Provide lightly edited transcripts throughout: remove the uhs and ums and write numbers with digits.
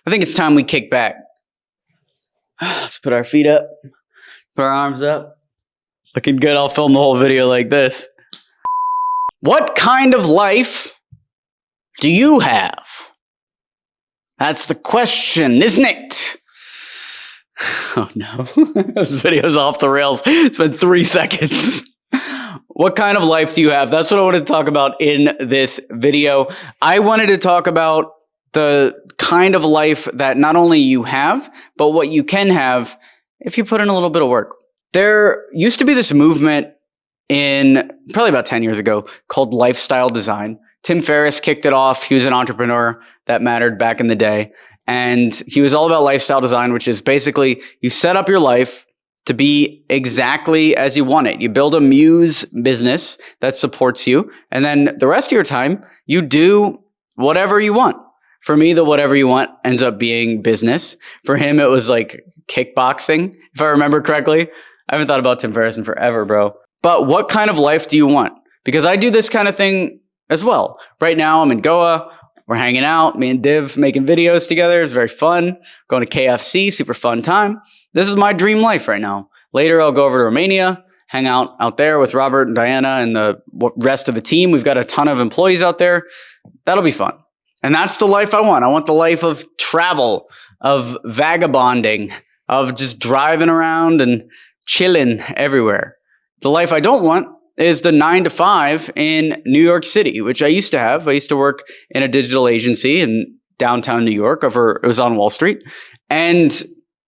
I think it's time we kick back. Let's put our feet up, put our arms up. Looking good. I'll film the whole video like this. What kind of life do you have? That's the question, isn't it? Oh no, this video's off the rails. It's been 3 seconds. What kind of life do you have? That's what I wanted to talk about in this video. I wanted to talk about the kind of life that not only you have, but what you can have if you put in a little bit of work. There used to be this movement in probably about 10 years ago called lifestyle design. Tim Ferriss kicked it off. He was an entrepreneur that mattered back in the day. And he was all about lifestyle design, which is basically you set up your life to be exactly as you want it. You build a muse business that supports you. And then the rest of your time, you do whatever you want. For me, the whatever you want ends up being business. For him, it was like kickboxing, if I remember correctly. I haven't thought about Tim Ferriss in forever, bro. But what kind of life do you want? Because I do this kind of thing as well. Right now, I'm in Goa. We're hanging out. Me and Div making videos together. It's very fun. Going to KFC, super fun time. This is my dream life right now. Later, I'll go over to Romania, hang out there with Robert and Diana and the rest of the team. We've got a ton of employees out there. That'll be fun. And that's the life I want. I want the life of travel, of vagabonding, of just driving around and chilling everywhere. The life I don't want is the 9-to-5 in New York City, which I used to have. I used to work in a digital agency in downtown New York. It was on Wall Street. And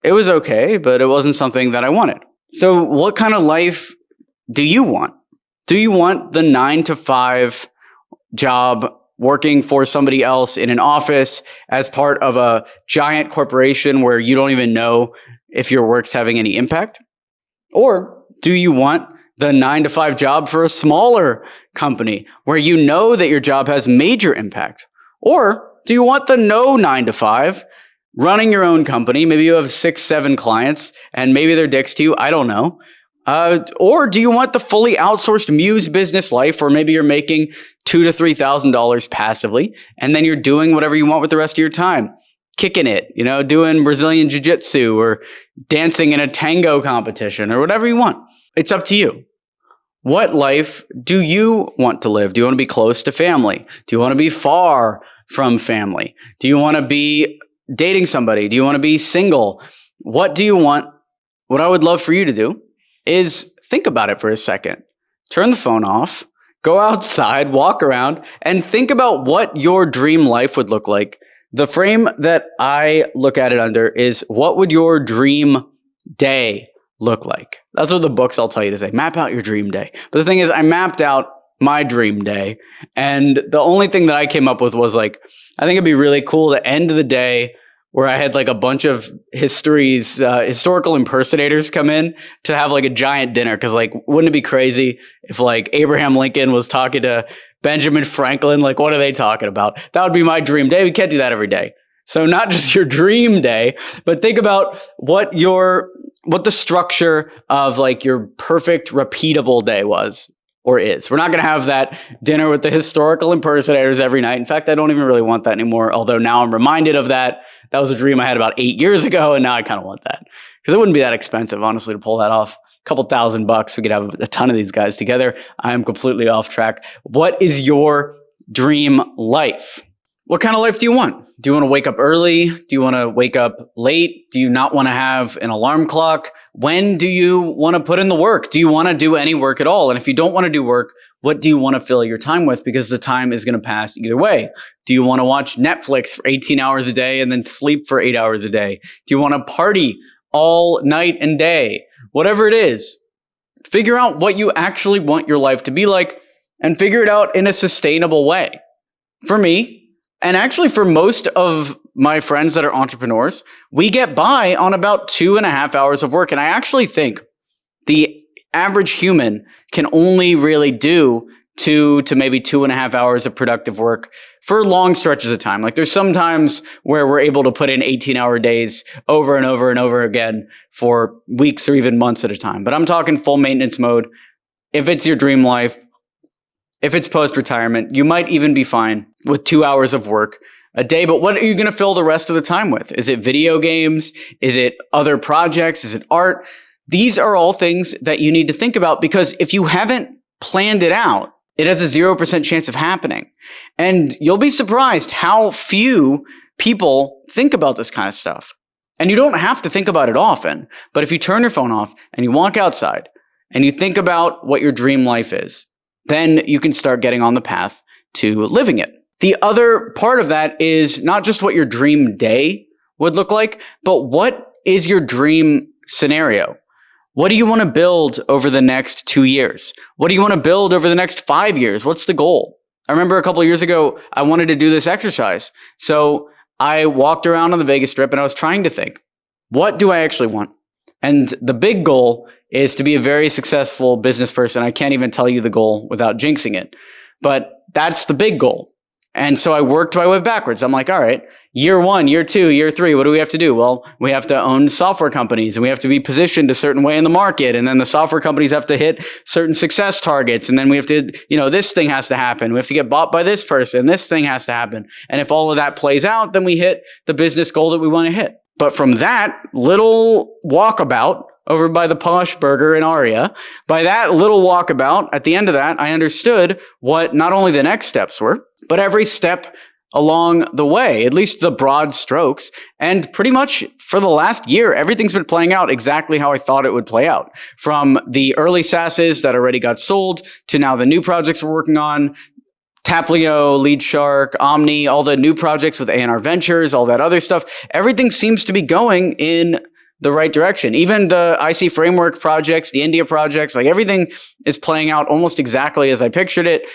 it was okay, but it wasn't something that I wanted. So what kind of life do you want? Do you want the 9-to-5 job working for somebody else in an office as part of a giant corporation where you don't even know if your work's having any impact? Or do you want the 9-to-5 job for a smaller company where you know that your job has major impact? Or do you want the no 9-to-5, running your own company? Maybe you have 6-7 clients and maybe they're dicks to you. I don't know. Or do you want the fully outsourced muse business life where maybe you're making $2,000 to $3,000 passively and then you're doing whatever you want with the rest of your time? Kicking it, doing Brazilian jiu-jitsu or dancing in a tango competition or whatever you want. It's up to you. What life do you want to live? Do you want to be close to family? Do you want to be far from family? Do you want to be dating somebody? Do you want to be single? What do you want? What I would love for you to do is think about it for a second. Turn the phone off, go outside, walk around, and think about what your dream life would look like. The frame that I look at it under is, what would your dream day look like? That's what the books I'll tell you to say. Map out your dream day. But the thing is, I mapped out my dream day. And the only thing that I came up with was I think it'd be really cool to end the day where I had a bunch of historical impersonators come in to have a giant dinner. Cause wouldn't it be crazy if Abraham Lincoln was talking to Benjamin Franklin? What are they talking about? That would be my dream day. We can't do that every day. So not just your dream day, but think about what the structure of your perfect repeatable day was or is. We're not going to have that dinner with the historical impersonators every night. In fact, I don't even really want that anymore. Although now I'm reminded of that. That was a dream I had about 8 years ago. And now I kind of want that because it wouldn't be that expensive, honestly, to pull that off. A couple $1,000. We could have a ton of these guys together. I am completely off track. What is your dream life? What kind of life do you want? Do you want to wake up early? Do you want to wake up late? Do you not want to have an alarm clock? When do you want to put in the work? Do you want to do any work at all? And if you don't want to do work, what do you want to fill your time with? Because the time is going to pass either way. Do you want to watch Netflix for 18 hours a day and then sleep for 8 hours a day? Do you want to party all night and day? Whatever it is, figure out what you actually want your life to be like and figure it out in a sustainable way. For me, and actually for most of my friends that are entrepreneurs, we get by on about 2.5 hours of work. And I actually think the average human can only really do 2 to maybe 2.5 hours of productive work for long stretches of time. There's some times where we're able to put in 18-hour days over and over and over again for weeks or even months at a time. But I'm talking full maintenance mode. If it's your dream life, if it's post-retirement, you might even be fine with 2 hours of work a day, but what are you going to fill the rest of the time with? Is it video games? Is it other projects? Is it art? These are all things that you need to think about, because if you haven't planned it out, it has a 0% chance of happening. And you'll be surprised how few people think about this kind of stuff. And you don't have to think about it often, but if you turn your phone off and you walk outside and you think about what your dream life is, then you can start getting on the path to living it. The other part of that is not just what your dream day would look like, but what is your dream scenario? What do you want to build over the next 2 years? What do you want to build over the next 5 years? What's the goal? I remember a couple of years ago, I wanted to do this exercise. So I walked around on the Vegas Strip and I was trying to think, what do I actually want? And the big goal is to be a very successful business person. I can't even tell you the goal without jinxing it, but that's the big goal. And so I worked my way backwards. I'm like, all right, year 1, year 2, year 3, what do we have to do? Well, we have to own software companies and we have to be positioned a certain way in the market. And then the software companies have to hit certain success targets. And then we have to, this thing has to happen. We have to get bought by this person. This thing has to happen. And if all of that plays out, then we hit the business goal that we want to hit. But from that little walkabout over by the Posh Burger in Aria, by that little walkabout, at the end of that, I understood what not only the next steps were, but every step along the way, at least the broad strokes. And pretty much for the last year, everything's been playing out exactly how I thought it would play out. From the early SaaSes that already got sold to now the new projects we're working on, Taplio, Lead Shark, Omni, all the new projects with A&R Ventures, all that other stuff. Everything seems to be going in the right direction. Even the IC Framework projects, the India projects, like everything is playing out almost exactly as I pictured it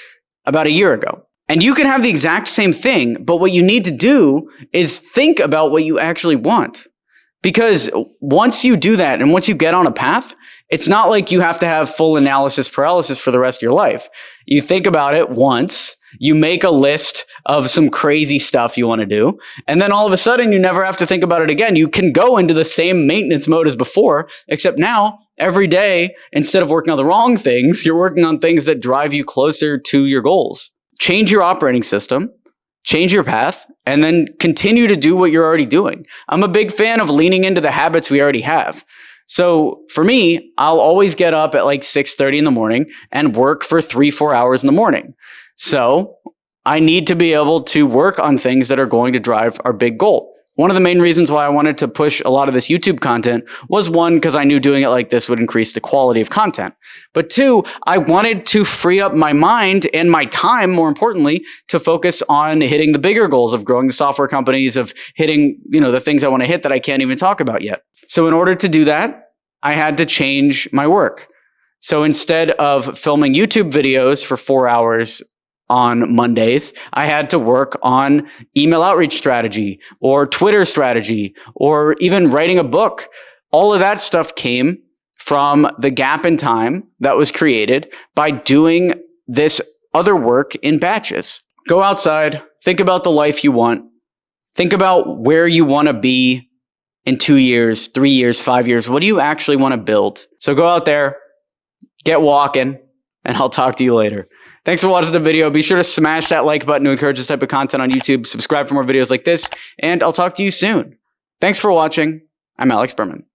about a year ago. And you can have the exact same thing, but what you need to do is think about what you actually want. Because once you do that and once you get on a path, it's not like you have to have full analysis paralysis for the rest of your life. You think about it once, you make a list of some crazy stuff you want to do, and then all of a sudden you never have to think about it again. You can go into the same maintenance mode as before, except now every day, instead of working on the wrong things, you're working on things that drive you closer to your goals. Change your operating system, change your path, and then continue to do what you're already doing. I'm a big fan of leaning into the habits we already have. So for me, I'll always get up at like 6:30 in the morning and work for 3-4 hours in the morning. So I need to be able to work on things that are going to drive our big goal. One of the main reasons why I wanted to push a lot of this YouTube content was, one, because I knew doing it like this would increase the quality of content. But two, I wanted to free up my mind and my time, more importantly, to focus on hitting the bigger goals of growing the software companies, of hitting, the things I want to hit that I can't even talk about yet. So in order to do that, I had to change my work. So instead of filming YouTube videos for 4 hours on Mondays, I had to work on email outreach strategy or Twitter strategy or even writing a book. All of that stuff came from the gap in time that was created by doing this other work in batches. Go outside, think about the life you want, think about where you want to be in 2 years, 3 years, 5 years. What do you actually want to build? So go out there, get walking, and I'll talk to you later. Thanks for watching the video. Be sure to smash that like button to encourage this type of content on YouTube. Subscribe for more videos like this, and I'll talk to you soon. Thanks for watching. I'm Alex Berman.